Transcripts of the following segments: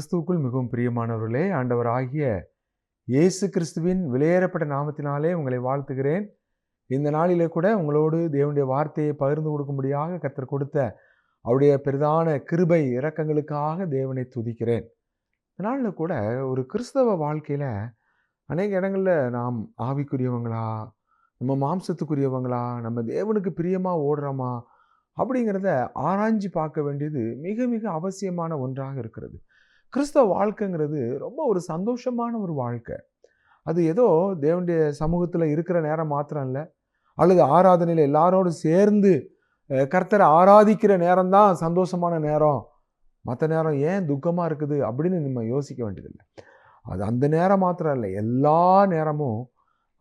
கிறிஸ்துவுக்குள் மிகவும் பிரியமானவர்களே, ஆண்டவராகிய இயேசு கிறிஸ்துவின் விலையேறப்பட்ட நாமத்தினாலே உங்களை வாழ்த்துகிறேன். இந்த நாளிலே கூட உங்களோடு தேவனுடைய வார்த்தையை பகிர்ந்து கொடுக்கும்படியாக கர்த்தர் கொடுத்த அவருடைய பெரிதான கிருபை இரக்கங்களுக்காக தேவனை துதிக்கிறேன். இந்த நாளில் கூட ஒரு கிறிஸ்தவ வாழ்க்கையில் அநேக இடங்களில் நாம் ஆவிக்குரியவங்களா, நம்ம மாம்சத்துக்குரியவங்களா, நம்ம தேவனுக்கு பிரியமாக ஓடுறோமா அப்படிங்கிறத ஆராய்ஞ்சு பார்க்க வேண்டியது மிக மிக அவசியமான ஒன்றாக இருக்கிறது. கிறிஸ்தவ வாழ்க்கைங்கிறது ரொம்ப ஒரு சந்தோஷமான ஒரு வாழ்க்கை. அது ஏதோ தேவனுடைய சமூகத்தில் இருக்கிற நேரம் மாத்திரம் இல்லை, அல்லது ஆராதனையில் எல்லாரோடும் சேர்ந்து கர்த்தரை ஆராதிக்கிற நேரம்தான் சந்தோஷமான நேரம், மற்ற நேரம் ஏன் துக்கமாக இருக்குது அப்படின்னு நம்ம யோசிக்க வேண்டியதில்லை. அது அந்த நேரம் மாத்திரம் இல்லை, எல்லா நேரமும்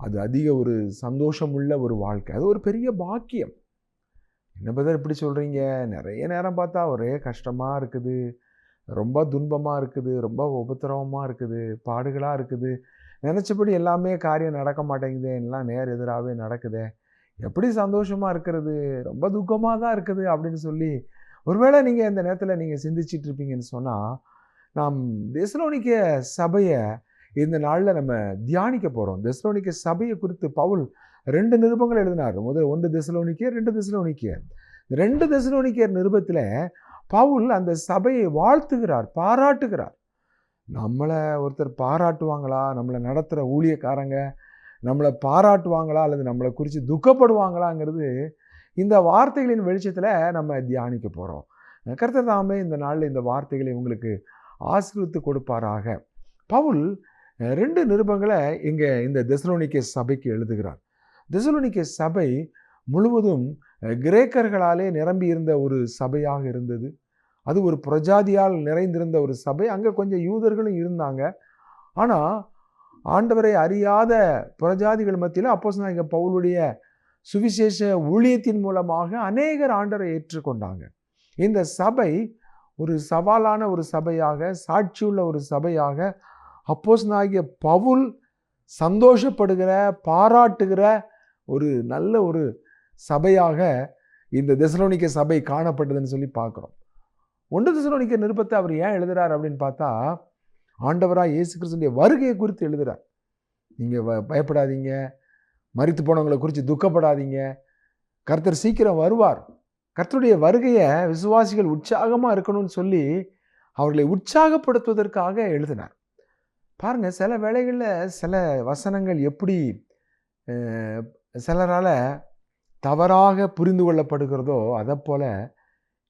அது அதிக ஒரு சந்தோஷமுள்ள ஒரு வாழ்க்கை. அது ஒரு பெரிய பாக்கியம். என்ன பதர் இப்படி சொல்கிறீங்க, நிறைய நேரம் பார்த்தா ஒரே கஷ்டமாக இருக்குது, ரொம்ப துன்பமாக இருக்குது, ரொம்ப உபத்திரவமாக இருக்குது, பாடுகளாக இருக்குது, நினச்சபடி எல்லாமே காரியம் நடக்க மாட்டேங்குது, எல்லாம் நேர் எதிராகவே நடக்குது, எப்படி சந்தோஷமாக இருக்கிறது, ரொம்ப துக்கமாக தான் இருக்குது அப்படின்னு சொல்லி ஒருவேளை நீங்கள் இந்த நேரத்தில் நீங்கள் சிந்திச்சிட்டு இருப்பீங்கன்னு சொன்னால், நாம் தெசலோனிக்கே சபையை இந்த நாளில் நம்ம தியானிக்க போகிறோம். தெசலோனிக்கே சபையை குறித்து பவுல் 2 நிருபங்கள் எழுதினார். முதல் 1 தெசலோனிக்கேயர், 2 தெசலோனிக்கேயர். 2 தெசலோனிக்கேயர் நிருபத்தில் பவுல் அந்த சபையை வாழ்த்துகிறார், பாராட்டுகிறார். நம்மளை ஒருத்தர் பாராட்டுவாங்களா, நம்மளை நடத்துகிற ஊழியக்காரங்க நம்மளை பாராட்டுவாங்களா, அல்லது நம்மளை குறித்து துக்கப்படுவாங்களாங்கிறது இந்த வார்த்தைகளின் வெளிச்சத்தில் நம்ம தியானிக்க போகிறோம். கர்த்தர் தாமே இந்த நாளில் இந்த வார்த்தைகளை உங்களுக்கு ஆசீர்வதித்து கொடுப்பாராக. பவுல் 2 நிருபங்களை இங்கே இந்த தெசலோனிக்கே சபைக்கு எழுதுகிறார். தெசலோனிக்கே சபை முழுவதும் கிரேக்கர்களாலே நிரம்பி இருந்த ஒரு சபையாக இருந்தது. அது ஒரு பிரஜாதியால் நிறைந்திருந்த ஒரு சபை. அங்கே கொஞ்சம் யூதர்களும் இருந்தாங்க. ஆனால் ஆண்டவரை அறியாத புறஜாதிகள் மத்தியில் அப்போஸ்தலனாகிய பவுலுடைய சுவிசேஷ ஊழியத்தின் மூலமாக அநேகர் ஆண்டவரை ஏற்றுக்கொண்டாங்க. இந்த சபை ஒரு சவாலான ஒரு சபையாக, சாட்சியுள்ள ஒரு சபையாக, அப்போஸ்தலனாகிய பவுல் சந்தோஷப்படுகிற, பாராட்டுகிற ஒரு நல்ல ஒரு சபையாக இந்த தெசலோனிக்கே சபை காணப்பட்டதுன்னு சொல்லி பார்க்குறோம். 1 தெசலோனிக்கே நிருபத்தை அவர் ஏன் எழுதுறார் அப்படின்னு பார்த்தா, ஆண்டவராக இயேசு கிறிஸ்துவினுடைய வருகையை குறித்து எழுதுறார். நீங்கள் பயப்படாதீங்க, மரித்து போனவங்களை குறித்து துக்கப்படாதீங்க, கர்த்தர் சீக்கிரம் வருவார். கர்த்தருடைய வருகையை விசுவாசிகள் உற்சாகமாக இருக்கணும்னு சொல்லி அவர்களை உற்சாகப்படுத்துவதற்காக எழுதினார். பாருங்க, சில வேளைகளில் சில வசனங்கள் எப்படி சிலரால் தவறாக புரிந்து கொள்ளப்படுகிறதோ, அதை போல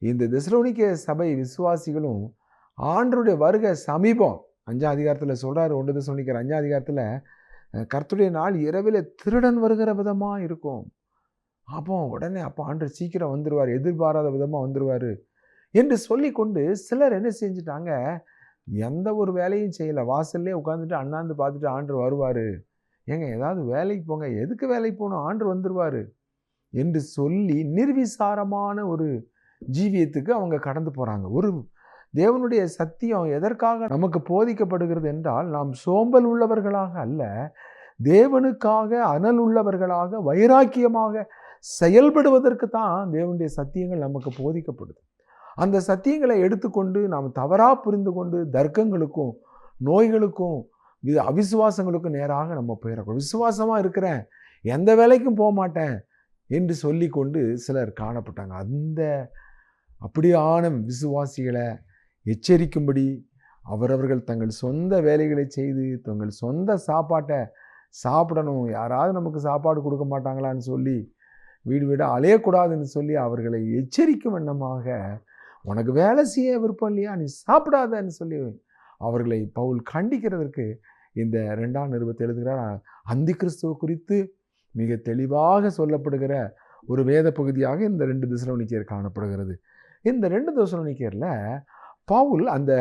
இந்த தெசலோனிக்கே சபை விசுவாசிகளும் ஆண்டவருடைய வருகை சமீபம் 5ஆம் அதிகாரத்தில் சொல்கிறார். 1 தெசலோனிக்கேயர் 5ஆம் அதிகாரத்தில் கர்த்தருடைய நாள் இரவில் திருடன் வருகிற விதமாக இருக்கும். அப்போ உடனே ஆண்டவர் சீக்கிரம் வந்துடுவார், எதிர்பாராத விதமாக வந்துடுவார் என்று சொல்லி கொண்டு சிலர் என்ன செஞ்சுட்டாங்க, எந்த ஒரு வேலையும் செய்யலை, வாசல்லே உட்காந்துட்டு அண்ணாந்து பார்த்துட்டு ஆண்டவர் வருவார், ஏங்க ஏதாவது வேலைக்கு போங்க, எதுக்கு வேலைக்கு போகணும், ஆண்டவர் வந்துடுவார் என்று சொல்லி நிர்விசாரமான ஒரு ஜீவியத்துக்கு அவங்க கடந்து போகிறாங்க. ஒரு தேவனுடைய சத்தியம் எதற்காக நமக்கு போதிக்கப்படுகிறது என்றால், நாம் சோம்பல் உள்ளவர்களாக அல்ல, தேவனுக்காக அனல் உள்ளவர்களாக வைராக்கியமாக செயல்படுவதற்கு தான் தேவனுடைய சத்தியங்கள் நமக்கு போதிக்கப்படுது. அந்த சத்தியங்களை எடுத்துக்கொண்டு நாம் தவறாக புரிந்து கொண்டு தர்க்கங்களுக்கும் நோய்களுக்கும் அவிசுவாசங்களுக்கும் நேராக நம்ம போயிடக்கூடாது. விசுவாசமாக இருக்கிறேன், எந்த வேலைக்கும் போக மாட்டேன் என்று சொல்லி கொண்டு சிலர் காணப்பட்டாங்க. அப்படியான விசுவாசிகளை எச்சரிக்கும்படி அவரவர்கள் தங்கள் சொந்த வேலைகளை செய்து தங்கள் சொந்த சாப்பாட்டை சாப்பிடணும், யாராவது நமக்கு சாப்பாடு கொடுக்க மாட்டாங்களான்னு சொல்லி வீடு வீடாக அலையக்கூடாதுன்னு சொல்லி அவர்களை எச்சரிக்கும் வண்ணமாக, உனக்கு வேலை செய்ய விருப்பம் இல்லையா, நீ சாப்பிடாதன்னு சொல்லி அவர்களை பவுல் கண்டிக்கிறதற்கு இந்த 2ஆம் நிருபத்தை எழுதுகிறார். அந்தி கிறிஸ்துவ குறித்து மிக தெளிவாக சொல்லப்படுகிற ஒரு வேத பகுதியாக இந்த 2 தெசலோனிக்கேயர் காணப்படுகிறது. இந்த 2 தெசலோனிக்கேயரில் பவுல் அந்த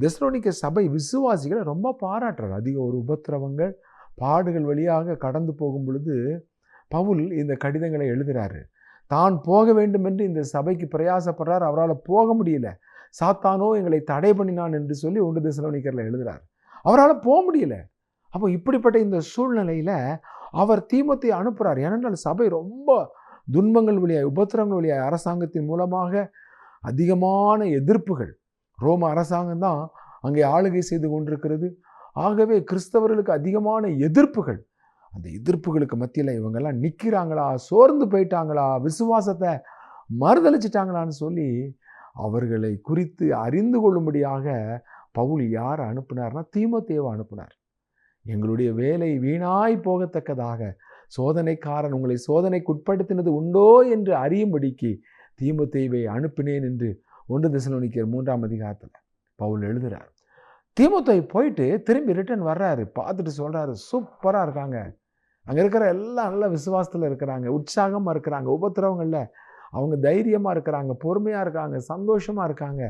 தெசலோனிக்கே சபை விசுவாசிகளை ரொம்ப பாராட்டுறார். அதிக ஒரு உபத்திரவங்கள் பாடுகள் வழியாக கடந்து போகும் பொழுது பவுல் இந்த கடிதங்களை எழுதுகிறாரு. தான் போக வேண்டும் என்று இந்த சபைக்கு பிரயாசப்படுறார், அவரால் போக முடியல, சாத்தானோ எங்களை தடை பண்ணினான் என்று சொல்லி 1 தெசலோனிக்கேயரில் எழுதுகிறார். அவரால் போக முடியல. அப்போ இப்படிப்பட்ட இந்த சூழ்நிலையில் அவர் தீமோத்தேயுவை அனுப்புகிறார். ஏனென்றால் சபை ரொம்ப துன்பங்கள் வழியாக, உபத்திரங்கள் வழியாக, அரசாங்கத்தின் மூலமாக அதிகமான எதிர்ப்புகள், ரோம அரசாங்கம் தான் அங்கே ஆளுகை செய்து கொண்டிருக்கிறது. ஆகவே கிறிஸ்தவர்களுக்கு அதிகமான எதிர்ப்புகள். அந்த எதிர்ப்புகளுக்கு மத்தியில் இவங்கெல்லாம் நிற்கிறாங்களா, சோர்ந்து போயிட்டாங்களா, விசுவாசத்தை மறுதளிச்சிட்டாங்களான்னு சொல்லி அவர்களை குறித்து அறிந்து கொள்ளும்படியாக பவுல் யார் அனுப்பினார்னா தீமோத்தேயுவை அனுப்பினார். எங்களுடைய வேலை வீணாய் போகத்தக்கதாக சோதனைக்காரன் உங்களை சோதனைக்கு உட்படுத்தினது உண்டோ என்று அறியும்படிக்கு தீமோத்தேயுவை அனுப்பினேன் என்று 1 தெசலோனிக்கேயர் 3ஆம் அதிகாரத்தில் பவுல் எழுதுறார். தீமோத்தேயு போயிட்டு திரும்பி ரிட்டர்ன் வர்றாரு. பார்த்துட்டு சொல்றாரு, சூப்பராக இருக்காங்க, அங்கே இருக்கிற எல்லாம் நல்ல விசுவாசத்தில் இருக்கிறாங்க, உற்சாகமாக இருக்கிறாங்க, உபத்திரவங்கள்ல அவங்க தைரியமாக இருக்கிறாங்க, பொறுமையாக இருக்காங்க, சந்தோஷமாக இருக்காங்க,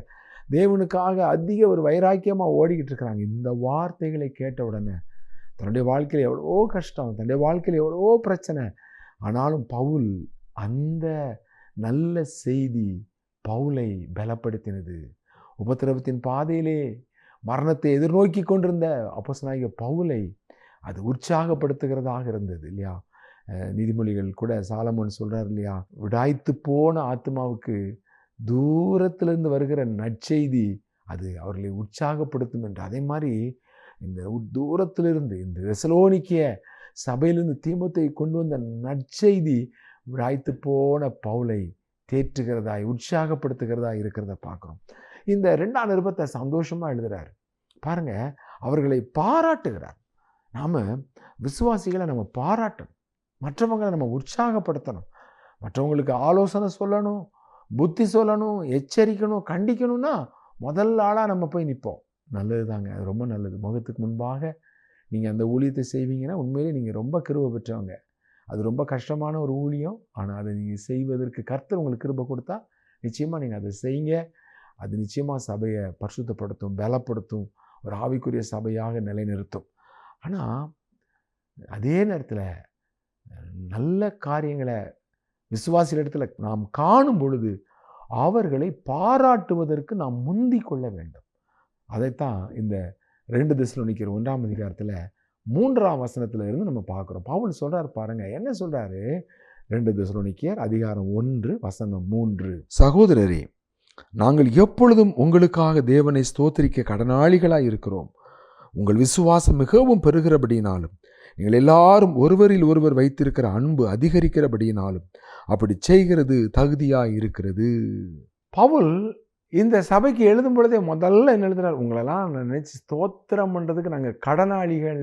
தேவனுக்காக அதிக ஒரு வைராக்கியமாக ஓடிக்கிட்டு இருக்கிறாங்க. இந்த வார்த்தைகளை கேட்ட உடனே தன்னுடைய வாழ்க்கையில் எவ்வளோ கஷ்டம், தன்னுடைய வாழ்க்கையில் எவ்வளோ பிரச்சனை, ஆனாலும் பவுல் அந்த நல்ல செய்தி பவுலை பலப்படுத்தினது. உபத்திரவத்தின் பாதையிலே மரணத்தை எதிர்நோக்கி கொண்டிருந்த அப்போஸ்தலனாகிய பவுலை அது உற்சாகப்படுத்துகிறதாக இருந்தது இல்லையா? நீதிமொழிகள் கூட சாலமோன் சொல்கிறார் இல்லையா, விடாய்த்து போன ஆத்மாவுக்கு தூரத்திலிருந்து வருகிற நற்செய்தி அது அவர்களை உற்சாகப்படுத்தும் என்று. அதே மாதிரி இந்த தூரத்திலிருந்து இந்த தெசலோனிக்கேய சபையிலிருந்து தீமோத்தேயு கொண்டு வந்த நற்செய்தி விடாய்த்து போன பவுலை தேற்றுகிறதாய் உற்சாகப்படுத்துகிறதா இருக்கிறத பார்க்குறோம். இந்த 2ஆம் நிருபத்தை சந்தோஷமாக எழுதுகிறார் பாருங்க, அவர்களை பாராட்டுகிறார். நாம் விசுவாசிகளை நம்ம பாராட்டணும், மற்றவங்களை நம்ம உற்சாகப்படுத்தணும், மற்றவங்களுக்கு ஆலோசனை சொல்லணும், புத்தி சொல்லணும், எச்சரிக்கணும், கண்டிக்கணும்னா முதல் ஆளாக நம்ம போய் நிற்போம். நல்லது தாங்க, அது ரொம்ப நல்லது. முகத்துக்கு முன்பாக நீங்கள் அந்த ஊழியத்தை செய்வீங்கன்னா உண்மையிலே நீங்கள் ரொம்ப கிருபை பெற்றவங்க. அது ரொம்ப கஷ்டமான ஒரு ஊழியம், ஆனால் அதை நீங்கள் செய்வதற்கு கர்த்தர் உங்களுக்கு கிருபை கொடுத்தா நிச்சயமாக நீங்கள் அதை செய்யுங்க. அது நிச்சயமாக சபையை பரிசுத்தப்படுத்தும், பலப்படுத்தும், ஒரு ஆவிக்குரிய சபையாக நிலைநிறுத்தும். ஆனால் அதே நேரத்தில் நல்ல காரியங்களை விசுவாசிகளிடத்தில் நாம் காணும் பொழுது அவர்களை பாராட்டுவதற்கு நாம் முந்தி கொள்ள வேண்டும். அதைத்தான் இந்த 2 தெசலோனிக்கேயர் 1ஆம் அதிகாரத்தில் 3ஆம் வசனத்தில் இருந்து நம்ம பார்க்குறோம். பவுல் சொல்கிறார் பாருங்க, என்ன சொல்கிறாரு? 2 தெசலோனிக்கேயர் அதிகாரம் 1 வசனம் 3. சகோதரரே, நாங்கள் எப்பொழுதும் உங்களுக்காக தேவனை ஸ்தோத்திரிக்க கடனாளிகளாய் இருக்கிறோம். உங்கள் விசுவாசம் மிகவும் பெருகிறபடியினாலும் நீங்கள் எல்லாரும் ஒருவரில் ஒருவர் வைத்திருக்கிற அன்பு அதிகரிக்கிறபடியினாலும் அப்படி செய்கிறது தகுதியாக இருக்கிறது. பவுல் இந்த சபைக்கு எழுதும் பொழுதே முதல்ல என்ன எழுதுறார்? உங்களெல்லாம் நினைச்சு ஸ்தோத்திரம் பண்ணுறதுக்கு நாங்கள் கடனாளிகள்.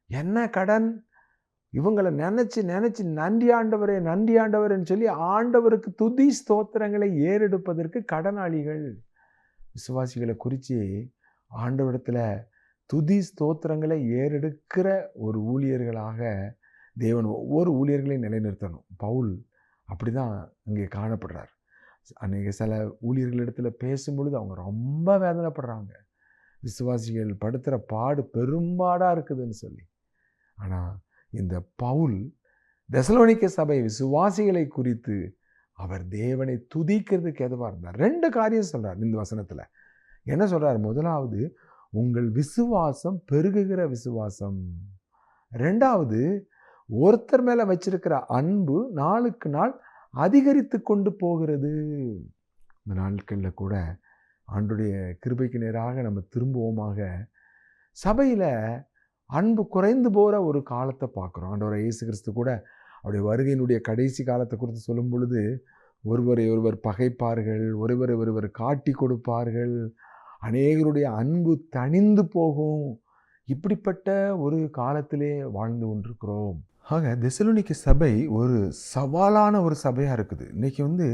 என்ன கடன்? இவங்களை நினச்சி நன்றி ஆண்டவரே நன்றி ஆண்டவர்ன்னு சொல்லி ஆண்டவருக்கு துதி ஸ்தோத்திரங்களை ஏறெடுப்பதற்கு கடனாளிகள். விசுவாசிகளை குறித்து ஆண்டவரிடத்தில் துதி ஸ்தோத்திரங்களை ஏறெடுக்கிற ஒரு ஊழியர்களாக தேவன் ஒவ்வொரு ஊழியர்களையும் நிலைநிறுத்தணும். பவுல் அப்படி தான் அங்கே காணப்படுறார். அன்றைக்கி சில ஊழியர்களிடத்தில் பேசும்பொழுது அவங்க ரொம்ப வேதனைப்படுறாங்க, விசுவாசிகள் படுத்துகிற பாடு பெரும்பாடாக இருக்குதுன்னு சொல்லி. ஆனால் இந்த பவுல் தெசலோனிக்கே சபை விசுவாசிகளை குறித்து அவர் தேவனை துதிக்கிறதுக்கு எதுவாக இருந்தார். 2 காரியம் சொல்கிறார் இந்த வசனத்தில். என்ன சொல்கிறார்? முதலாவது, உங்கள் விசுவாசம் பெருகுகிற விசுவாசம். 2வது, ஒருத்தர் மேலே வச்சிருக்கிற அன்பு நாளுக்கு நாள் அதிகரித்து கொண்டு போகிறது. இந்த நாட்களில் கூட ஆண்டுடைய கிருபைக்கு நேராக நம்ம திரும்புவோமாக. சபையில் அன்பு குறைந்து போகிற ஒரு காலத்தை பார்க்குறோம். ஆண்டவர் இயேசு கிறிஸ்து கூட அவருடைய வருகையினுடைய கடைசி காலத்தை குறித்து சொல்லும் பொழுது ஒருவரை ஒருவர் பகைப்பார்கள், ஒருவரை ஒருவர் காட்டி கொடுப்பார்கள், அநேகருடைய அன்பு தணிந்து போகும். இப்படிப்பட்ட ஒரு காலத்திலே வாழ்ந்து கொண்டிருக்கிறோம். ஆக தெசலோனிக்கே சபை ஒரு சவாலான ஒரு சபையாக இருக்குது. இன்றைக்கி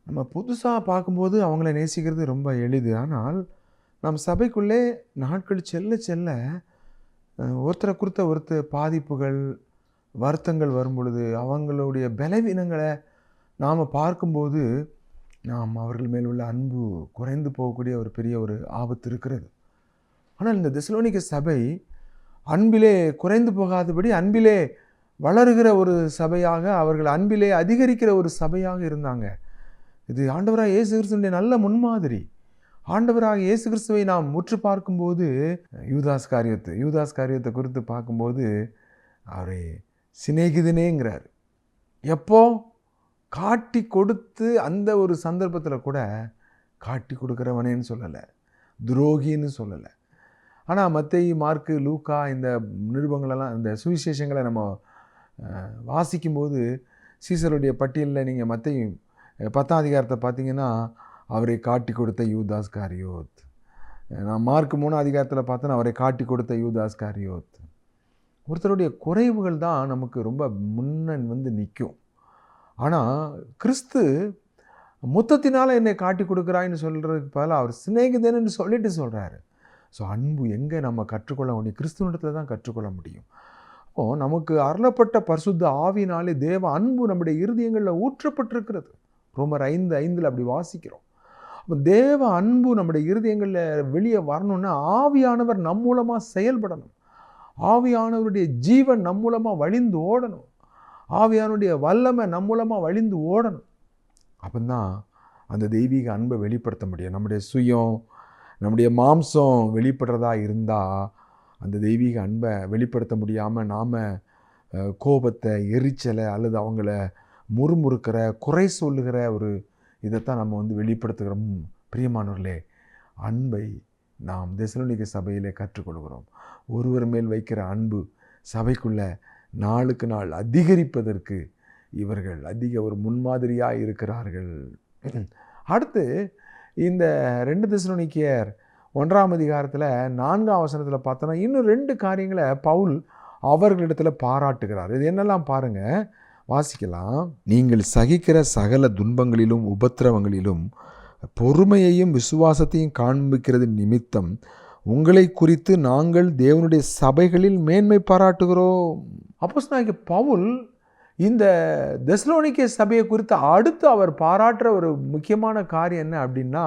நம்ம புதுசாக பார்க்கும்போது அவங்கள நேசிக்கிறது ரொம்ப எளிது. ஆனால் நம் சபைக்குள்ளே நாட்கள் செல்ல செல்ல ஒருத்தரை குறித்த ஒருத்தர் பாதிப்புகள் வருத்தங்கள் வரும் பொழுது அவங்களுடைய பலவீனங்களை நாம் பார்க்கும்போது நாம் அவர்கள் மேல் உள்ள அன்பு குறைந்து போகக்கூடிய ஒரு பெரிய ஒரு ஆபத்து இருக்கிறது. ஆனால் இந்த தெசலோனிக்கே சபை அன்பிலே குறைந்து போகாதபடி அன்பிலே வளருகிற ஒரு சபையாக, அவர்கள் அன்பிலே அதிகரிக்கிற ஒரு சபையாக இருந்தாங்க. இது ஆண்டவராக இயேசு கிறிஸ்துவினுடைய நல்ல முன்மாதிரி. ஆண்டவராக இயேசு கிறிஸ்துவை நாம் முற்று பார்க்கும்போது யூதாஸ் காரியத்தை குறித்து பார்க்கும்போது அவரை சிநேகிதனேங்கிறார். எப்போ? காட்டி கொடுத்து அந்த ஒரு சந்தர்ப்பத்தில் கூட காட்டி கொடுக்குறவனேன்னு சொல்லலை, துரோகின்னு சொல்லலை. ஆனால் மத்தேயு, மார்க்கு, லூக்கா இந்த நிருபங்களெல்லாம் இந்த சுவிசேஷங்களை நம்ம வாசிக்கும்போது சீசருடைய பட்டியலில் நீங்கள் மத்தேயு 10ஆம் அதிகாரத்தை பார்த்தீங்கன்னா அவரை காட்டி கொடுத்த யூதாஸ் காரியோத். நான் மார்க் 3ஆம் அதிகாரத்தில் பார்த்தேன்னா அவரை காட்டி கொடுத்த யூதாஸ் காரியோத். ஒருத்தருடைய குறைவுகள் தான் நமக்கு ரொம்ப முன்ன நிற்கும். ஆனால் கிறிஸ்து மொத்தத்தினால என்னை காட்டி கொடுக்குறாயின்னு சொல்கிறதுக்கு பதிலாக அவர் சிநேகிதன்னு சொல்லிட்டு சொல்கிறாரு. ஸோ அன்பு எங்கே நம்ம கற்றுக்கொள்ள முடியும்? கிறிஸ்துவனிடத்தில் தான் கற்றுக்கொள்ள முடியும். அப்போது நமக்கு அருளப்பட்ட பரிசுத்த ஆவியினாலே தேவ அன்பு நம்முடைய இருதயங்களில் ஊற்றப்பட்டிருக்கிறது. ரோமர் 5:5 அப்படி வாசிக்கிறோம். அப்போ தேவ அன்பு நம்முடைய இருதயங்களில் வெளியே வரணும்னா ஆவியானவர் நம் மூலமாக செயல்படணும். ஆவியானவருடைய ஜீவன் நம் மூலமாக வழிந்து ஓடணும். ஆவியானுடைய வல்லமை நம் மூலமாக வழிந்து ஓடணும். அப்போதான் அந்த தெய்வீக அன்பை வெளிப்படுத்த முடியும். நம்முடைய சுயம், நம்முடைய மாம்சம் வெளிப்படுறதா இருந்தால் அந்த தெய்வீக அன்பை வெளிப்படுத்த முடியாமல் நாம் கோபத்தை, எரிச்சலை அல்லது அவங்கள முறுமுறுக்கிற, குறை சொல்லுகிற ஒரு இதைத்தான் நம்ம வெளிப்படுத்துகிறோம். பிரியமானவர்களே, அன்பை நாம் தெசலோனிக்கே சபையிலே கற்றுக்கொள்கிறோம். ஒருவர் மேல் வைக்கிற அன்பு சபைக்குள்ளே நாளுக்கு நாள் அதிகரிப்பதற்கு இவர்கள் அதிக ஒரு முன்மாதிரியாக இருக்கிறார்கள். அடுத்து இந்த 2 தெசலோனிக்கேயர் 1ஆம் அதிகாரத்தில் 4ஆம் வசனத்தில் பார்த்தோன்னா இன்னும் 2 காரியங்களை பவுல் அவர்களிடத்தில் பாராட்டுகிறார். இது என்னெல்லாம் பாருங்கள், வாசிக்கலாம். நீங்கள் சகிக்கிற சகல துன்பங்களிலும் உபத்திரவங்களிலும் பொறுமையையும் விசுவாசத்தையும் காண்பிக்கிறது நிமித்தம் உங்களை குறித்து நாங்கள் தேவனுடைய சபைகளில் மேன்மை பாராட்டுகிறோம். அப்போஸ்தலனாகிய பவுல் இந்த தெசலோனிக்கே சபையை குறித்து அடுத்து அவர் பாராட்டுற ஒரு முக்கியமான காரியம் என்ன அப்படின்னா,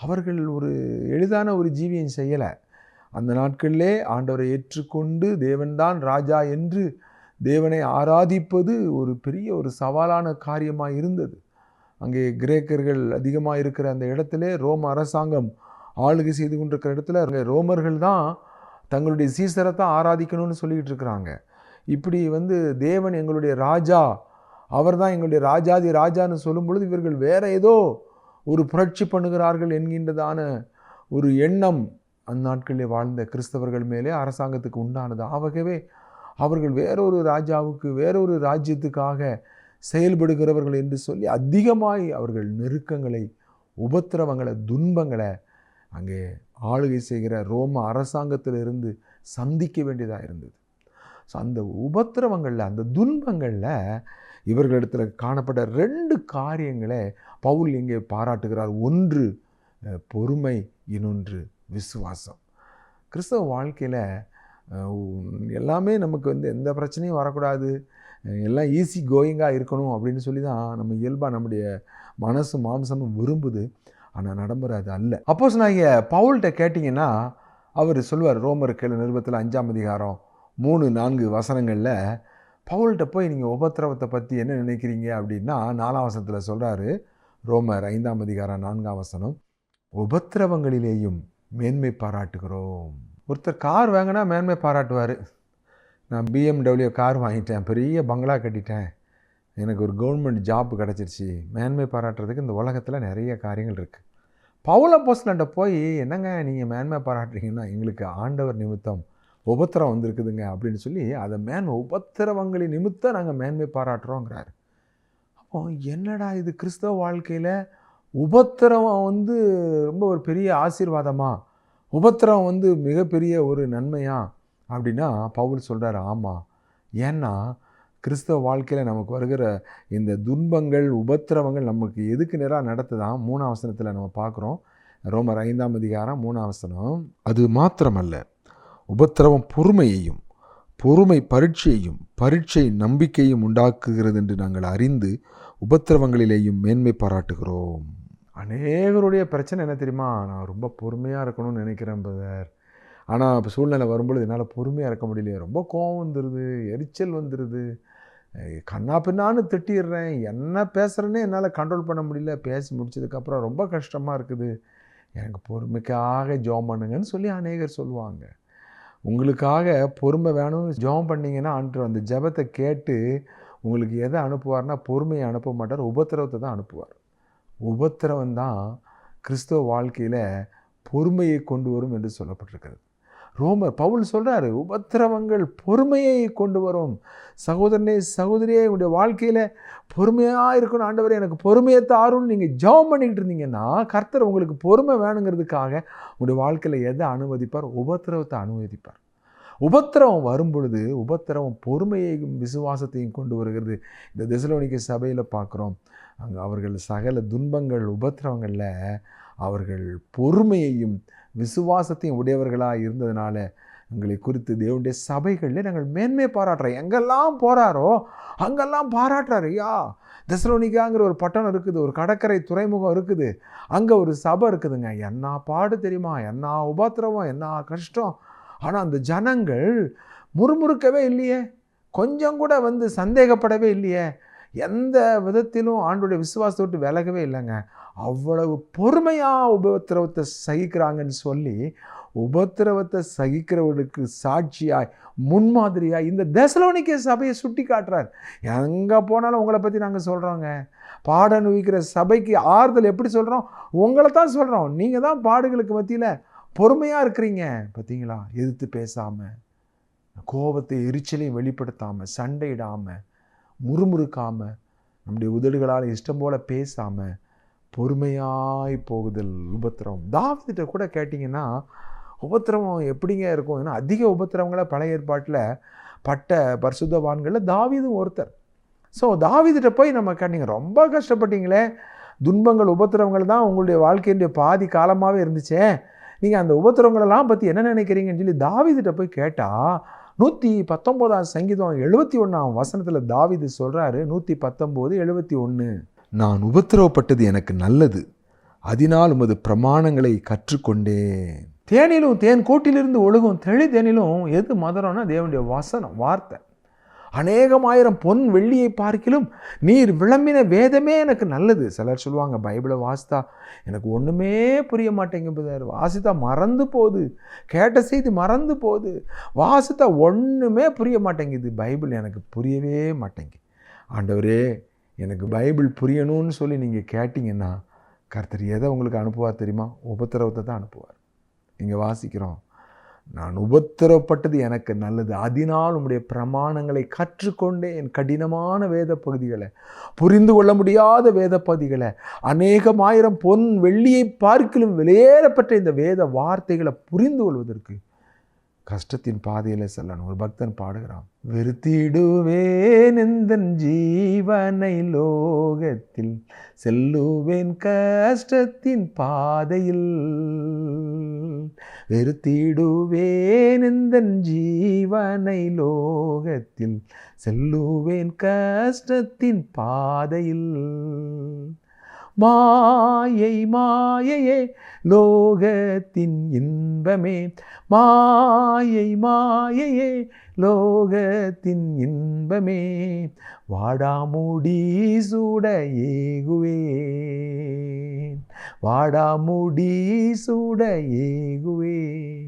அவர்கள் ஒரு எளிதான ஒரு ஜீவியம் செய்யலை. அந்த நாட்களிலே ஆண்டவரை ஏற்றுக்கொண்டு தேவன்தான் ராஜா என்று தேவனை ஆராதிப்பது ஒரு பெரிய ஒரு சவாலான காரியமாக இருந்தது. அங்கே கிரேக்கர்கள் அதிகமாக இருக்கிற அந்த இடத்துல ரோம அரசாங்கம் ஆளுகை செய்து கொண்டிருக்கிற இடத்துல அங்கே ரோமர்கள் தான் தங்களுடைய சீசரை தான் ஆராதிக்கணும்னு சொல்லிக்கிட்டு இருக்கிறாங்க. இப்படி தேவன் எங்களுடைய ராஜா, அவர் தான் எங்களுடைய ராஜாதி ராஜான்னு சொல்லும் பொழுது இவர்கள் வேற ஏதோ ஒரு புரட்சி பண்ணுகிறார்கள் என்கின்றதான ஒரு எண்ணம் அந்த நாட்களில் வாழ்ந்த கிறிஸ்தவர்கள் மேலே அரசாங்கத்துக்கு உண்டானது. ஆகவே அவர்கள் வேறொரு ராஜாவுக்கு, வேறொரு ராஜ்யத்துக்காக செயல்படுகிறவர்கள் என்று சொல்லி அதிகமாய் அவர்கள் நெருக்கங்களை, உபத்திரவங்களை, துன்பங்களை அங்கே ஆளுகை செய்கிற ரோம அரசாங்கத்திலிருந்து சந்திக்க வேண்டியதாக இருந்தது. ஸோ அந்த உபத்திரவங்களில், அந்த துன்பங்களில் இவர்களிடத்தில் காணப்பட்ட 2 காரியங்களை பவுல் இங்கே பாராட்டுகிறார். ஒன்று பொறுமை, இன்னொன்று விசுவாசம். கிறிஸ்தவ வாழ்க்கையில் எல்லாமே நமக்கு எந்த பிரச்சனையும் வரக்கூடாது, எல்லாம் ஈஸி கோயிங்காக இருக்கணும் அப்படின்னு சொல்லி தான் நம்ம இயல்பாக நம்முடைய மனசு மாம்சமும் விரும்புது. ஆனால் நடைமுறை அது அல்ல. அப்போஸ்தலனாகிய பவுல்கிட்ட கேட்டிங்கன்னா அவர் சொல்வார். ரோமருக்கு நிருபத்தில் 5ஆம் அதிகாரம் 3-4 வசனங்களில் பவுல்கிட்ட போய் நீங்கள் உபத்திரவத்தை பற்றி என்ன நினைக்கிறீங்க அப்படின்னா 4ஆம் வசனத்தில் சொல்கிறாரு. ரோமர் 5ஆம் அதிகாரம் 4ஆம் வசனம், உபத்திரவங்களிலேயும் மேன்மை பாராட்டுகிறோம். ஒருத்தர் கார் வாங்கினா மேன்மை பாராட்டுவார். நான் BMW கார் வாங்கிட்டேன், பெரிய பங்களா கட்டிட்டேன், எனக்கு ஒரு கவர்மெண்ட் ஜாப் கிடச்சிருச்சு. மேன்மை பாராட்டுறதுக்கு இந்த உலகத்தில் நிறைய காரியங்கள் இருக்குது. பவுல் அப்போஸ்தலன்ட்ட போய் என்னங்க நீங்கள் மேன்மை பாராட்டுறீங்கன்னா, எங்களுக்கு ஆண்டவர் நிமித்தம் உபத்திரம் வந்திருக்குதுங்க அப்படின்னு சொல்லி அதை உபத்திரவங்களின் நிமித்தம் நாங்கள் மேன்மை பாராட்டுறோங்கிறாரு. அப்போ என்னடா இது, கிறிஸ்தவ வாழ்க்கையில் உபத்திரவம் ரொம்ப ஒரு பெரிய ஆசீர்வாதமா, உபத்திரவம் மிகப்பெரிய ஒரு நன்மையா அப்படின்னா பவுல் சொல்கிறார், ஆமாம். ஏன்னா கிறிஸ்தவ வாழ்க்கையில் நமக்கு வருகிற இந்த துன்பங்கள், உபத்திரவங்கள் நமக்கு எதுக்கு நேராக நடத்துதான் 3ஆம் வசனத்தில் நம்ம பார்க்குறோம். ரோமர் 5ஆம் அதிகாரம் 3ஆம் வசனம், அது மாத்திரமல்ல, உபத்திரவம் பொறுமையையும், பொறுமை பரீட்சையையும், பரீட்சை நம்பிக்கையும் உண்டாக்குகிறது என்று நாங்கள் அறிந்து உபத்திரவங்களிலேயும் மேன்மை பாராட்டுகிறோம். அநேகருடைய பிரச்சனை என்ன தெரியுமா, நான் ரொம்ப பொறுமையாக இருக்கணும்னு நினைக்கிறேன் பிரதர், ஆனால் இப்போ சூழ்நிலை வரும்பொழுது என்னால் பொறுமையாக இருக்க முடியலையே, ரொம்ப கோபம் வந்துடுது, எரிச்சல் வந்துடுது, கண்ணா பின்னான்னு திட்டிடுறேன், என்ன பேசுகிறேன்னே என்னால் கண்ட்ரோல் பண்ண முடியல, பேசி முடிச்சதுக்கப்புறம் ரொம்ப கஷ்டமாக இருக்குது, எனக்கு பொறுமைக்காக ஜெபம் பண்ணுங்கன்னு சொல்லி அநேகர் சொல்லுவாங்க. உங்களுக்காக பொறுமை வேணும்னு ஜெபம் பண்ணிங்கன்னா அந்த ஜெபத்தை கேட்டு உங்களுக்கு எதை அனுப்புவார்னா பொறுமையை அனுப்ப மாட்டார், உபத்திரவத்தை தான் அனுப்புவார். உபத்திரவம் தான் கிறிஸ்தவ வாழ்க்கையில் பொறுமையை கொண்டு வரும் என்று சொல்லப்பட்டிருக்கிறது. பவுல் சொல்றாரு, உபத்திரவங்கள் பொறுமையை கொண்டு வரும். சகோதரனே, சகோதரியே, உங்களுடைய வாழ்க்கையில பொறுமையா இருக்கணும். ஆண்டவரே எனக்கு பொறுமையை தாருன்னு நீங்க ஜெபம் பண்ணிக்கிட்டு இருந்தீங்கன்னா, கர்த்தர் உங்களுக்கு பொறுமை வேணுங்கிறதுக்காக உங்களுடைய வாழ்க்கையில எதை அனுமதிப்பார்? உபத்திரவத்தை அனுமதிப்பார். உபத்திரவம் வரும் பொழுது உபத்திரவம் பொறுமையையும் விசுவாசத்தையும் கொண்டு வருகிறது. இந்த தெசலோனிக்கே சபையில பார்க்குறோம். அங்கே அவர்கள் சகல துன்பங்கள் உபத்திரவங்களில் அவர்கள் பொறுமையையும் விசுவாசத்தையும் உடையவர்களாக இருந்ததுனால எங்களை குறித்து தேவனுடைய சபைகளில் நாங்கள் மேன்மை பாராட்டுறோம். எங்கெல்லாம் போகிறாரோ அங்கெல்லாம் பாராட்டுறாரு. ஐயா, தெசலோனிக்காங்கிற ஒரு பட்டணம் இருக்குது, ஒரு கடற்கரை துறைமுகம் இருக்குது, அங்கே ஒரு சபை இருக்குதுங்க. என்ன பாடு தெரியுமா, என்ன உபத்திரவம், என்ன கஷ்டம். ஆனால் அந்த ஜனங்கள் முறுமுறுக்கவே இல்லையே, கொஞ்சம் கூட சந்தேகப்படவே இல்லையே, எந்த விதத்திலும் ஆண்டோடைய விசுவாசத்தை விட்டு விலகவே இல்லைங்க. அவ்வளவு பொறுமையாக உபத்திரவத்தை சகிக்கிறாங்கன்னு சொல்லி உபத்திரவத்தை சகிக்கிறவர்களுக்கு சாட்சியாய் முன்மாதிரியாய் இந்த தெசலோனிக்கே சபையை சுட்டி காட்டுறார். எங்கே போனாலும் உங்களை பற்றி நாங்கள் சொல்கிறோங்க. பாட அனுபவிக்கிற சபைக்கு ஆறுதல் எப்படி சொல்கிறோம்? உங்களை தான் சொல்கிறோம். நீங்கள் தான் பாடுகளுக்கு மத்தியில் பொறுமையாக இருக்கிறீங்க. பார்த்தீங்களா? எதிர்த்து பேசாமல், கோபத்தை எரிச்சலையும் வெளிப்படுத்தாமல், சண்டையிடாமல், முறுமுறுக்காமல், நம்முடைய உதடுகளால் இஷ்டம் போல் பேசாமல் பொறுமையாய் போகுதல் உபத்திரவம். தாவீதுகிட்ட கூட கேட்டிங்கன்னா உபத்திரவம் எப்படிங்க இருக்கும்? ஏன்னா அதிக உபத்திரவங்களை பழைய ஏற்பாட்டில் பட்ட பரிசுத்தவான்களில் தாவீதும் ஒருத்தர். ஸோ தாவீதுகிட்ட போய் நம்ம கேட்டீங்க, ரொம்ப கஷ்டப்பட்டீங்களே, துன்பங்கள் உபத்திரவங்கள் தான் உங்களுடைய வாழ்க்கையினுடைய பாதி காலமாகவே இருந்துச்சே, நீங்கள் அந்த உபத்திரவங்களெல்லாம் பற்றி என்ன நினைக்கிறீங்கன்னு சொல்லி தாவீதுகிட்ட போய் கேட்டால் 119 சங்கீதம் 71 தாவீது சொல்கிறாரு. 119:71, நான் உபத்திரவப்பட்டது எனக்கு நல்லது, அதனால் உமது பிரமாணங்களை கற்றுக்கொண்டேன். தேனிலும் தேன் கூட்டிலிருந்து ஒழுகும் தெளி தேனிலும் எது மதுரம்னா தேவனுடைய வசனம், வார்த்தை. அநேகமாயிரம் பொன் வெள்ளியை பார்க்கிலும் நீர் விளம்பின வேதமே எனக்கு நல்லது. சிலர் சொல்லுவாங்க, பைபிளை வாசித்தா எனக்கு ஒன்றுமே புரிய மாட்டேங்குது, வாசித்தா மறந்து போகுது, கேட்ட செய்தி மறந்து போகுது, வாசித்தா ஒன்றுமே புரிய மாட்டேங்குது, பைபிள் எனக்கு புரியவே மாட்டேங்குது. ஆண்டவரே, எனக்கு பைபிள் புரியணும்னு சொல்லி நீங்கள் கேட்டிங்கன்னா கர்த்தர் எதை உங்களுக்கு அனுப்புவார் தெரியுமா? உபத்திரவத்தை தான் அனுப்புவார். இங்கே வாசிக்கிறோம், நான் உபத்திரவப்பட்டது எனக்கு நல்லது, அதனால் உம்முடைய பிரமாணங்களை கற்றுக்கொண்டே என் கடினமான வேத பகுதிகளை, புரிந்து கொள்ள முடியாத வேத பகுதிகளை, அநேகமாயிரம் பொன் வெள்ளியை பார்க்கிலும் விலையேறப்பட்ட இந்த வேத வார்த்தைகளை புரிந்து கொள்வதற்கு கஷ்டத்தின் பாதையில் செல்லணும். ஒரு பக்தன் பாடுகிறான், வெறுத்திடுவேன் எந்தன் ஜீவனை லோகத்தில், செல்லுவேன் கஷ்டத்தின் பாதையில், வெறுத்திடுவேன் எந்தன் ஜீவனை லோகத்தில், செல்லுவேன் கஷ்டத்தின் பாதையில், மாயை மாயையே லோகத்தின் இன்பமே, மாயை மாயையே லோகத்தின் இன்பமே, வாடாமுடி சூட ஏகுவேன், வாடாமுடி சூட ஏகுவேன்.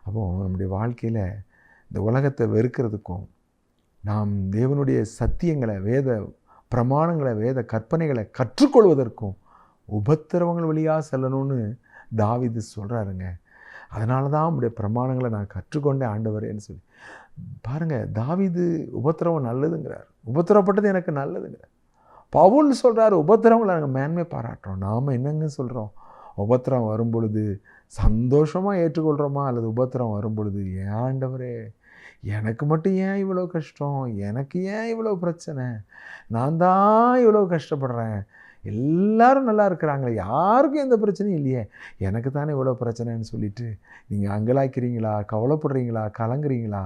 அப்போ நம்முடைய வாழ்க்கையில் இந்த உலகத்தை வெறுக்கிறதுக்கும், நாம் தேவனுடைய சத்தியங்களை, வேத பிரமாணங்களை, வேத கற்பனைகளை கற்றுக்கொள்வதற்கும் உபத்திரவங்கள் வழியாக செல்லணும்னு தாவீது சொல்கிறாருங்க. அதனால தான் நம்முடைய பிரமாணங்களை நான் கற்றுக்கொண்டேன் ஆண்டவரேன்னு சொல்லி பாருங்கள். தாவீது உபத்திரவம் நல்லதுங்கிறார், உபத்திரவப்பட்டது எனக்கு நல்லதுங்கிறார். பவுல் சொல்கிறார், உபத்திரவங்களை நாங்கள் மேன்மை பாராட்டுறோம். நாம் என்னங்க சொல்கிறோம்? உபத்திரம் வரும் பொழுது சந்தோஷமாக ஏற்றுக்கொள்கிறோமா, அல்லது உபத்திரம் வரும் பொழுது ஏன் ஆண்டவரே எனக்கு மட்டும் ஏன் இவ்வளோ கஷ்டம், எனக்கு ஏன் இவ்வளோ பிரச்சனை, நான் தான் இவ்வளோ கஷ்டப்படுறேன், எல்லாரும் நல்லா இருக்கிறாங்களே, யாருக்கும் எந்த பிரச்சனையும் இல்லையே, எனக்கு தானே இவ்வளோ பிரச்சனைன்னு சொல்லிட்டு நீங்கள் அங்கலாய்க்கிறீங்களா, கவலைப்படுறீங்களா, கலங்குறீங்களா?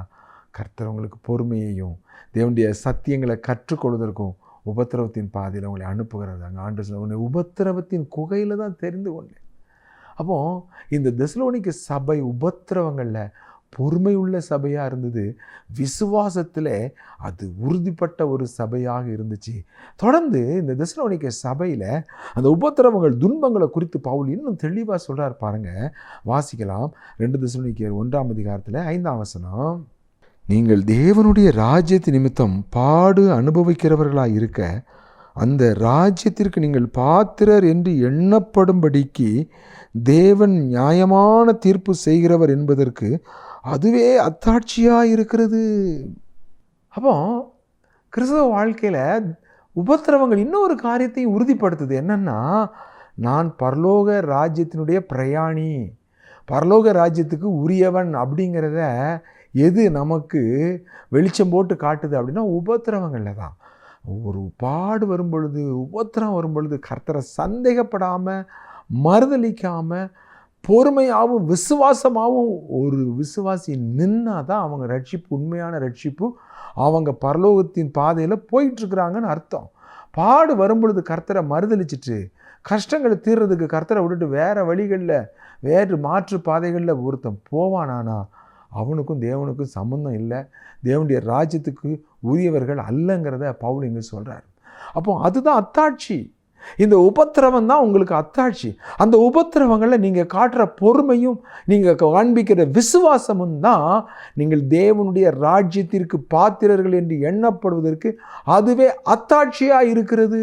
கர்த்தர் உங்களுக்கு பொறுமையையும் தேவனுடைய சத்தியங்களை கற்றுக்கொள்வதற்கும் உபத்திரவத்தின் பாதையில் உங்களை அனுப்புகிறது. அங்கே ஆண்டு சொல்ல, உன்னை உபத்திரவத்தின் குகையில் தான் தெரிந்து கொண்டேன். அப்போது இந்த தெசலோனிக்கே சபை உபத்திரவங்களில் பொறுமை உள்ள சபையாக இருந்தது, விசுவாசத்தில் அது உறுதிப்பட்ட ஒரு சபையாக இருந்துச்சு. தொடர்ந்து இந்த தெசலோனிக்கே சபையில் அந்த உபத்திரவங்கள், துன்பங்களை குறித்து பவுல் இன்னும் தெளிவாக சொல்கிறார் பாருங்கள். வாசிக்கலாம். 2 தெசலோனிக்கேயர் 1:5, நீங்கள் தேவனுடைய ராஜ்யத்து நிமித்தம் பாடு அனுபவிக்கிறவர்களாக இருக்க அந்த ராஜ்யத்திற்கு நீங்கள் பாத்திரர் என்று எண்ணப்படும்படிக்கு தேவன் நியாயமான தீர்ப்பு செய்கிறவர் என்பதற்கு அதுவே அத்தாட்சியாக இருக்கிறது. அப்போ கிறிஸ்தவ வாழ்க்கையில் உபத்திரவங்கள் இன்னொரு காரியத்தையும் உறுதிப்படுத்துது. என்னன்னா, நான் பரலோக ராஜ்யத்தினுடைய பிரயாணி, பரலோக ராஜ்யத்துக்கு உரியவன் அப்படிங்கிறத எது நமக்கு வெளிச்சம் போட்டு காட்டுது அப்படின்னா உபத்திரவங்களில் தான். ஒரு பாடு வரும் பொழுது, உபத்திரம் வரும் பொழுது கர்த்தரை சந்தேகப்படாமல், மறுதளிக்காமல், பொறுமையாகவும் விசுவாசமாகவும் ஒரு விசுவாசி நின்னா தான் அவங்க ரட்சிப்பு, உண்மையான ரட்சிப்பு, அவங்க பரலோகத்தின் பாதையில் போயிட்டுருக்குறாங்கன்னு அர்த்தம். பாடு வரும் பொழுது கர்த்தரை மறுதளிச்சிட்டு கஷ்டங்களை தீர்றதுக்கு கர்த்தரை விட்டுட்டு வேறு வழிகளில், வேறு மாற்று பாதைகளில் ஒருத்தன் போவானானா அவனுக்கும் தேவனுக்கும் சம்பந்தம் இல்லை, தேவனுடைய ராஜ்யத்துக்கு உரியவர்கள் அல்லங்கிறத பவுல் இங்கே சொல்கிறார். அப்போ அதுதான் அத்தாட்சி. இந்த உபத்திரவம் தான் உங்களுக்கு அத்தாட்சி. அந்த உபத்திரவங்களில் நீங்கள் காட்டுற பொறுமையும் நீங்கள் காண்பிக்கிற விசுவாசமும் தான் நீங்கள் தேவனுடைய ராஜ்யத்திற்கு பாத்திரர்கள் என்று எண்ணப்படுவதற்கு அதுவே அத்தாட்சியாக இருக்கிறது.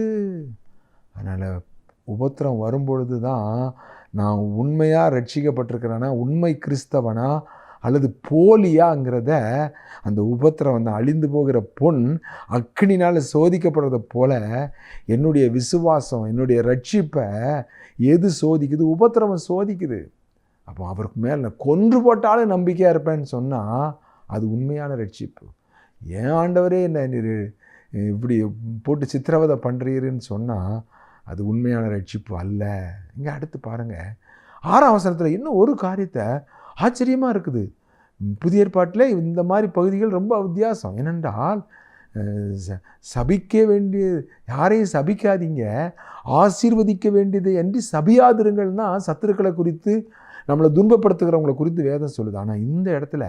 அதனால் உபத்திரம் வரும்பொழுது தான் நான் உண்மையாக ரட்சிக்கப்பட்டிருக்கிறேன்னா, உண்மை கிறிஸ்தவனா அல்லது போலியாங்கிறத அந்த உபத்திரம் தான். அழிந்து போகிற பொன் அக்கினினால் சோதிக்கப்படுறத போல என்னுடைய விசுவாசம், என்னுடைய ரட்சிப்பை எது சோதிக்குது? உபத்திரவம் சோதிக்குது. அப்போ அவருக்கு மேலே நான் கொன்று போட்டாலும் நம்பிக்கையாக இருப்பேன்னு சொன்னால் அது உண்மையான ரட்சிப்பு. ஏன் ஆண்டவரே என்ன இப்படி போட்டு சித்திரவதை பண்ணுறீருன்னு சொன்னால் அது உண்மையான ரட்சிப்பு அல்ல. இங்கே அடுத்து பாருங்கள், 6ஆம் வசனத்தில் இன்னும் ஒரு காரியத்தை ஆச்சரியமாக இருக்குது. புதிய ஏற்பாட்டில் இந்த மாதிரி பகுதிகள் ரொம்ப வித்தியாசம். ஏனென்றால் சபிக்க வேண்டியது, யாரையும் சபிக்காதீங்க, ஆசீர்வதிக்க வேண்டியது என்று சபியாதிருங்கள்னா சத்துருக்களை குறித்து, நம்மளை துன்பப்படுத்துகிறவங்களை குறித்து வேதம் சொல்லுது. ஆனால் இந்த இடத்துல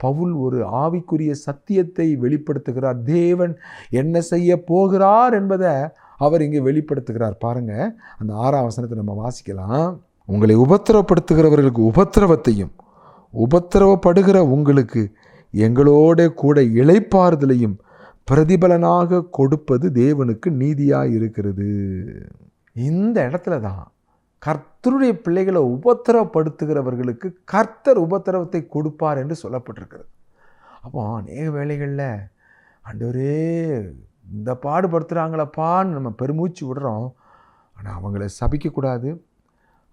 பவுல் ஒரு ஆவிக்குரிய சத்தியத்தை வெளிப்படுத்துகிறார். தேவன் என்ன செய்ய போகிறார் என்பதை அவர் இங்கே வெளிப்படுத்துகிறார். பாருங்கள், அந்த 6ஆம் வசனத்தை நம்ம வாசிக்கலாம். உங்களை உபத்திரவப்படுத்துகிறவர்களுக்கு உபத்திரவத்தையும், உபத்திரவப்படுகிற உங்களுக்கு எங்களோட கூட இளைப்பாறுதலையும் பிரதிபலனாக கொடுப்பது தேவனுக்கு நீதியாக இருக்கிறது. இந்த இடத்துல தான் கர்த்தருடைய பிள்ளைகளை உபத்திரவப்படுத்துகிறவர்களுக்கு கர்த்தர் உபத்திரவத்தை கொடுப்பார் என்று சொல்லப்பட்டிருக்கிறது. அப்போ அநேக வேளைகளில் ஆண்டவரே இந்த பாடுபடுத்துகிறாங்களப்பான்னு நம்ம பெருமூச்சு விடுறோம். ஆனால் அவங்கள சபிக்கக்கூடாது,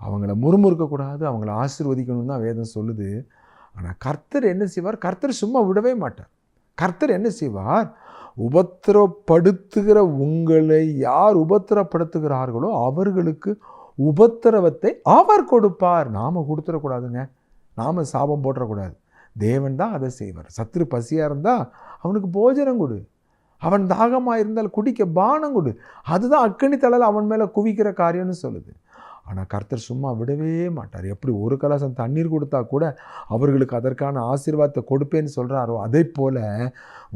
அவங்கள முறுமுறுக்கக்கூடாது, அவங்கள ஆசீர்வதிக்கணும்னு தான் வேதம் சொல்லுது. ஆனால் கர்த்தர் என்ன செய்வார்? கர்த்தர் சும்மா விடவே மாட்டார். கர்த்தர் என்ன செய்வார்? உபத்திரப்படுத்துகிற உங்களை யார் உபத்திரப்படுத்துகிறார்களோ அவர்களுக்கு உபத்திரவத்தை அவர் கொடுப்பார். நாம் கொடுத்துடக்கூடாதுங்க, நாம் சாபம் போட்டுறக்கூடாது. தேவன் தான் அதை செய்வார். சத்துரு பசியாக இருந்தால் அவனுக்கு போஜனம் கொடு, அவன் தாகமாக இருந்தால் குடிக்க பானம் கொடு. அதுதான் அக்கினி தழல் அவன் மேலே குவிக்கிற காரியம்னு சொல்லுது. ஆனால் கர்த்தர் சும்மா விடவே மாட்டார். எப்படி ஒரு கலசம் தண்ணீர் கொடுத்தா கூட அவர்களுக்கு அதற்கான ஆசீர்வாதத்தை கொடுப்பேன்னு சொல்கிறாரோ, அதே போல்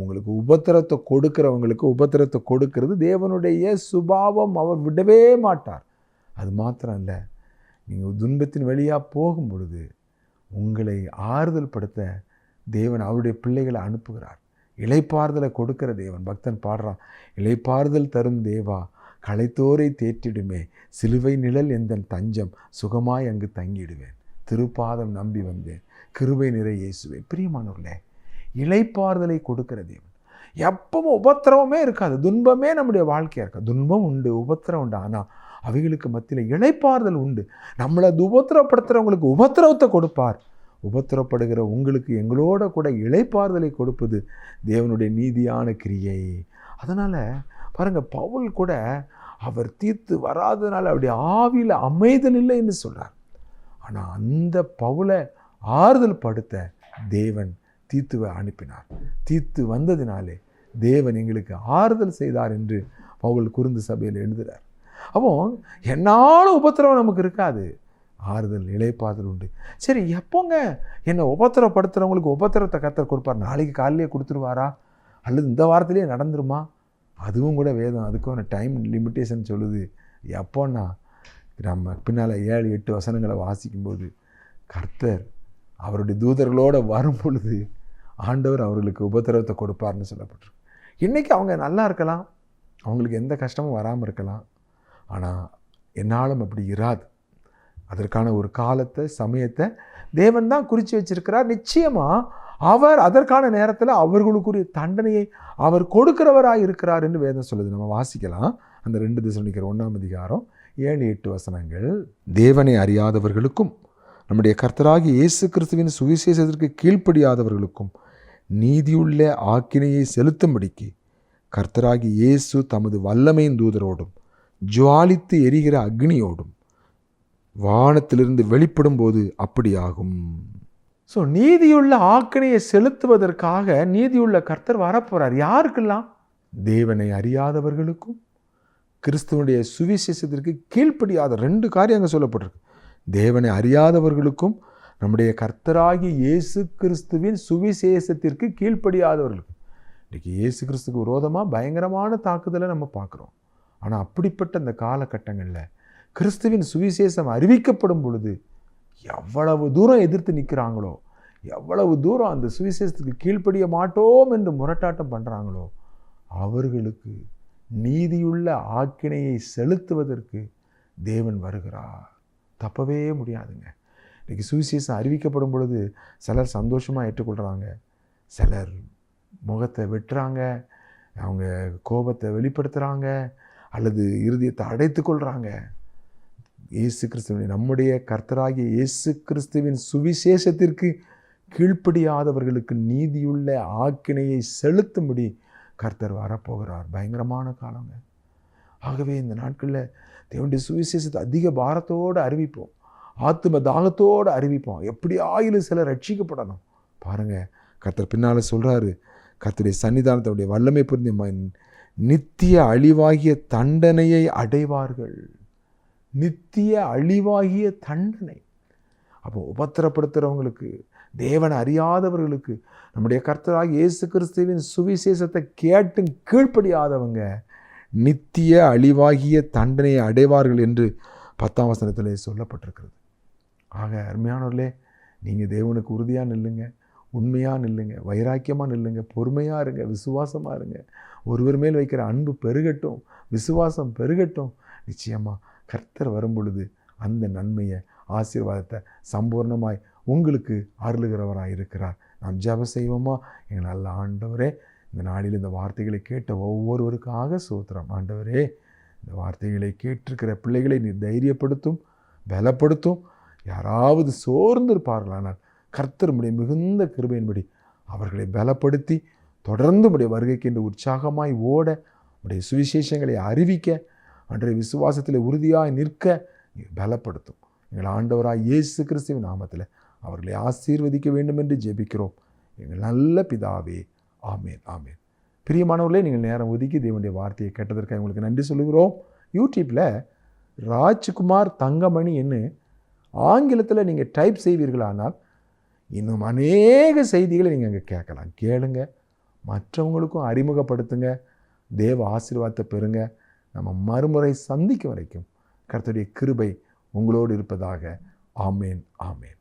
உங்களுக்கு உபத்திரத்தை கொடுக்கிறவங்களுக்கு உபத்திரத்தை கொடுக்கிறது தேவனுடைய சுபாவம். அவர் விடவே மாட்டார். அது மாத்திரம் இல்லை, நீங்கள் துன்பத்தின் வழியாக போகும் பொழுது உங்களை ஆறுதல் படுத்த தேவன் அவருடைய பிள்ளைகளை அனுப்புகிறார். இளைப்பாறுதலை கொடுக்கிற தேவன். பக்தன் பாடுறான், இளைப்பாறுதல் தரும் தேவா களைத்தோரை தேற்றிடுமே, சிலுவை நிழல் எந்தன் தஞ்சம், சுகமாய் அங்கு தங்கிடுவேன், திருப்பாதம் நம்பி வந்தேன், கிருபை நிறை இயேசுவே. பிரியமானவர்களே, இளைப்பாறுதலை கொடுக்கிற தேவன். எப்பவும் உபத்திரவமே இருக்காது, துன்பமே நம்முடைய வாழ்க்கையாக இருக்காது. துன்பம் உண்டு, உபத்திரம் உண்டு, ஆனால் அவைகளுக்கு மத்தியில் இளைப்பாறுதல் உண்டு. நம்மளை உபத்திரப்படுத்துகிறவங்களுக்கு உபத்திரவத்தை கொடுப்பார். உபத்திரப்படுகிற உங்களுக்கு எங்களோட கூட இளைப்பாறுதலை கொடுப்பது தேவனுடைய நீதியான கிரியை. அதனால் பாருங்கள், பவுல் கூட அவர் தீர்த்து வராதனால அவருடைய ஆவியில் அமைதல் இல்லைன்னு சொல்கிறார். ஆனால் அந்த பவுலை ஆறுதல் படுத்த தேவன் தீத்துவை அனுப்பினார். தீத்து வந்ததினாலே தேவன் எங்களுக்கு ஆறுதல் செய்தார் என்று பவுல் குருந்து சபையில் எழுதுகிறார். அப்போ என்னாலும் உபத்திரவம் நமக்கு இருக்காது, ஆறுதல் இளைப்பாறுதல் உண்டு. சரி, எப்போங்க என்னை உபத்திரப்படுத்துகிறவங்களுக்கு உபத்திரத்தை கர்த்தர் கொடுப்பார்? நாளைக்கு காலையிலே கொடுத்துருவாரா, அல்லது இந்த வாரத்திலேயே நடந்துருமா? அதுவும் கூட வேதம் அதுக்கான டைம் லிமிட்டேஷன் சொல்லுது. எப்போன்னா நம்ம பின்னால் 7-8 வசனங்களை வாசிக்கும்போது கர்த்தர் அவருடைய தூதர்களோடு வரும் பொழுது ஆண்டவர் அவர்களுக்கு உபத்திரவத்தை கொடுப்பார்னு சொல்லப்பட்டிருக்கு. இன்றைக்கி அவங்க நல்லா இருக்கலாம், அவங்களுக்கு எந்த கஷ்டமும் வராமல் இருக்கலாம். ஆனால் என்னாலும் அப்படி இராது. அதற்கான ஒரு காலத்தை, சமயத்தை தேவன் தான் குறித்து வச்சிருக்கிறார். நிச்சயமாக அவர் அதற்கான நேரத்தில் அவர்களுக்குரிய தண்டனையை அவர் கொடுக்கிறவராக இருக்கிறார் என்று வேதம் சொல்லுது. நம்ம வாசிக்கலாம். அந்த 2 தெசலோனிக்கர் 1 7-8 வசனங்கள். தேவனை அறியாதவர்களுக்கும் நம்முடைய கர்த்தராகிய இயேசு கிறிஸ்துவின் சுவிசேஷத்திற்கு கீழ்ப்படியாதவர்களுக்கும் நீதியுள்ள ஆக்கினையை செலுத்தும்படிக்கு கர்த்தராகிய இயேசு தமது வல்லமையின் தூதரோடும் ஜுவாலித்து எரிகிற அக்னியோடும் வானத்திலிருந்து வெளிப்படும் போது அப்படியாகும். ஸோ நீதியுள்ள ஆக்கினையை செலுத்துவதற்காக நீதியுள்ள கர்த்தர் வரப்போறார். யாருக்கெல்லாம்? தேவனை அறியாதவர்களுக்கும் கிறிஸ்துவனுடைய சுவிசேஷத்திற்கு கீழ்ப்படியாத 2 காரியம் அங்கே சொல்லப்பட்டிருக்கு. தேவனை அறியாதவர்களுக்கும் நம்முடைய கர்த்தராகிய இயேசு கிறிஸ்துவின் சுவிசேஷத்திற்கு கீழ்ப்படியாதவர்களுக்கு. இன்றைக்கி இயேசு கிறிஸ்துக்கு விரோதமாக பயங்கரமான தாக்குதலை நம்ம பார்க்குறோம். ஆனால் அப்படிப்பட்ட அந்த காலகட்டங்களில் கிறிஸ்துவின் சுவிசேஷம் அறிவிக்கப்படும் பொழுது எவ்வளவு தூரம் எதிர்த்து நிற்கிறாங்களோ, எவ்வளவு தூரம் அந்த சுவிசேஷத்துக்கு கீழ்ப்படிய மாட்டோம் என்று முரட்டாட்டம் பண்ணுறாங்களோ, அவர்களுக்கு நீதியுள்ள ஆக்கினையை செலுத்துவதற்கு தேவன் வருகிறார். தப்பவே முடியாதுங்க. இன்றைக்கி சுவிசேஷம் அறிவிக்கப்படும் பொழுது சிலர் சந்தோஷமாக ஏற்றுக்கொள்கிறாங்க, சிலர் முகத்தை வெட்டுறாங்க, அவங்க கோபத்தை வெளிப்படுத்துகிறாங்க, அல்லது இருதயத்தை அடைத்து கொள்கிறாங்க. இயேசு கிறிஸ்துவின், நம்முடைய கர்த்தராகிய இயேசு கிறிஸ்துவின் சுவிசேஷத்திற்கு கீழ்ப்படியாதவர்களுக்கு நீதியுள்ள ஆக்கினையை செலுத்தும்படி கர்த்தர் வரப்போகிறார். பயங்கரமான காலங்க. ஆகவே இந்த நாட்களில் தேவனுடைய சுவிசேஷத்தை அதிக பாரத்தோடு அறிவிப்போம், ஆத்தும தாகத்தோடு அறிவிப்போம். எப்படி ஆயிலும் சிலர் ரட்சிக்கப்படணும். பாருங்கள், கர்த்தர் பின்னால் சொல்கிறாரு, கர்த்தருடைய சன்னிதானத்தினுடைய வல்லமை புரிந்த நித்திய அழிவாகிய தண்டனையை அடைவார்கள். நித்திய அழிவாகிய தண்டனை. அப்போ உபத்திரப்படுத்துகிறவங்களுக்கு, தேவனை அறியாதவர்களுக்கு, நம்முடைய கர்த்தராகிய இயேசு கிறிஸ்துவின் சுவிசேஷத்தை கேட்டு கீழ்ப்படியாதவங்க நித்திய அழிவாகிய தண்டனையை அடைவார்கள் என்று 10ஆம் வசனத்திலே சொல்லப்பட்டிருக்கிறது. ஆக அருமையானவர்களே, நீங்கள் தேவனுக்கு உறுதியாக நில்லுங்க, உண்மையாக நில்லுங்க, வைராக்கியமாக நில்லுங்க, பொறுமையாக இருங்க, விசுவாசமாக இருங்க. ஒருவர் மேல் வைக்கிற அன்பு பெருகட்டும், விசுவாசம் பெருகட்டும். நிச்சயமாக கர்த்தர் வரும் பொழுது அந்த நன்மையை, ஆசீர்வாதத்தை சம்பூர்ணமாய் உங்களுக்கு அருளுகிறவராக இருக்கிறார். நாம் ஜெபம் செய்வோமா? எங்கள் நல்ல ஆண்டவரே, இந்த நாளில் இந்த வார்த்தைகளை கேட்ட ஒவ்வொருவருக்காக ஸ்தோத்திரம். ஆண்டவரே, இந்த வார்த்தைகளை கேட்டிருக்கிற பிள்ளைகளை நீர் தைரியப்படுத்தும், பலப்படுத்தும். யாராவது சோர்ந்து இருப்பார்களானால் கர்த்தர் உம்முடைய மிகுந்த கிருபையின்படி அவர்களை பலப்படுத்தி தொடர்ந்து உம்முடைய வருகைக்கு என்று உற்சாகமாய் ஓட, உம்முடைய சுவிசேஷங்களை அறிவிக்க, அன்றைய விசுவாசத்தில் உறுதியாய் நிற்க பலப்படுத்தும். எங்கள் ஆண்டவராய் இயேசு கிறிஸ்துவின் நாமத்தில் அவர்களை ஆசீர்வதிக்க வேண்டும் என்று ஜெபிக்கிறோம் எங்கள் நல்ல பிதாவே. ஆமேன், ஆமேன். பிரியமானவர்களே, நீங்கள் நேரம் ஒதுக்கி தேவனுடைய வார்த்தையை கேட்டதற்காக உங்களுக்கு நன்றி சொல்லுகிறோம். யூடியூப்பில் ராஜ்குமார் தங்கமணி என்று ஆங்கிலத்தில் நீங்கள் டைப் செய்வீர்களானால் இன்னும் அநேக செய்திகளை நீங்கள் அங்கே கேட்கலாம். கேளுங்க, மற்றவங்களுக்கும் அறிமுகப்படுத்துங்க, தேவ ஆசீர்வாதத்தை பெறுங்க. நம்ம மறுமுறை சந்திக்கும் வரைக்கும் கர்த்தருடைய கிருபை உங்களோடு இருப்பதாக. ஆமேன், ஆமேன்.